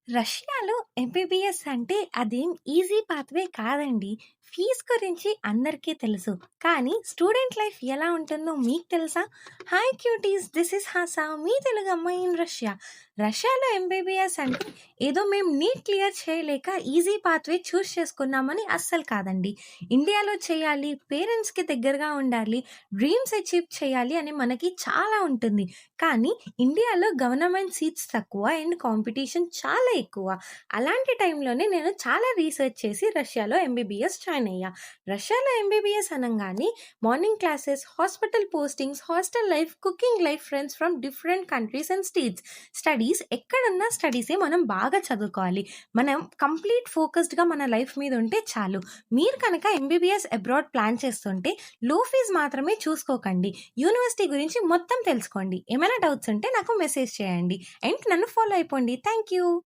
రష్యాలో ఎంబీబీఎస్ అంటే అదేం ఈజీ పాత్వే కాదండి. ఫీజ్ గురించి అందరికీ తెలుసు. కానీ స్టూడెంట్ లైఫ్ ఎలా ఉంటుందో మీకు తెలుసా? Hi cuties, this is Hasa, మీ తెలుగు అమ్మాయి ఇన్ రష్యా. రష్యాలో ఎంబీబీఎస్ అంటే ఏదో మేము నీట్ క్లియర్ చేయలేక ఈజీ పాత్వే చూస్ చేసుకున్నామని అస్సలు కాదండి. ఇండియాలో చేయాలి, పేరెంట్స్‌కి దగ్గరగా ఉండాలి, డ్రీమ్స్ అచీవ్ చేయాలి అని మనకి చాలా ఉంటుంది. కానీ ఇండియాలో గవర్నమెంట్ సీట్స్ తక్కువ అండ్ కాంపిటీషన్ చాలా ఎక్కువ. అలాంటి టైంలోనే నేను చాలా రీసెర్చ్ చేసి రష్యాలో ఎంబీబీఎస్ జాయిన్ అయ్యా. రష్యాలో ఎంబీబీఎస్ అనంగానే morning classes, hospital postings, hostel life, cooking life, friends from different countries and studies ఎక్కడున్నా స్టడీసే మనం బాగా చదువుకోవాలి. మనం కంప్లీట్ ఫోకస్డ్‌గా మన లైఫ్ మీద ఉంటే చాలు. మీరు కనుక ఎంబీబీఎస్ అబ్రాడ్ ప్లాన్ చేస్తుంటే లో ఫీజ్ మాత్రమే చూసుకోకండి. యూనివర్సిటీ గురించి మొత్తం తెలుసుకోండి. ఏమైనా డౌట్స్ ఉంటే నాకు మెసేజ్ చేయండి. అండ్ నన్ను ఫాలో అయిపోండి. Thank you.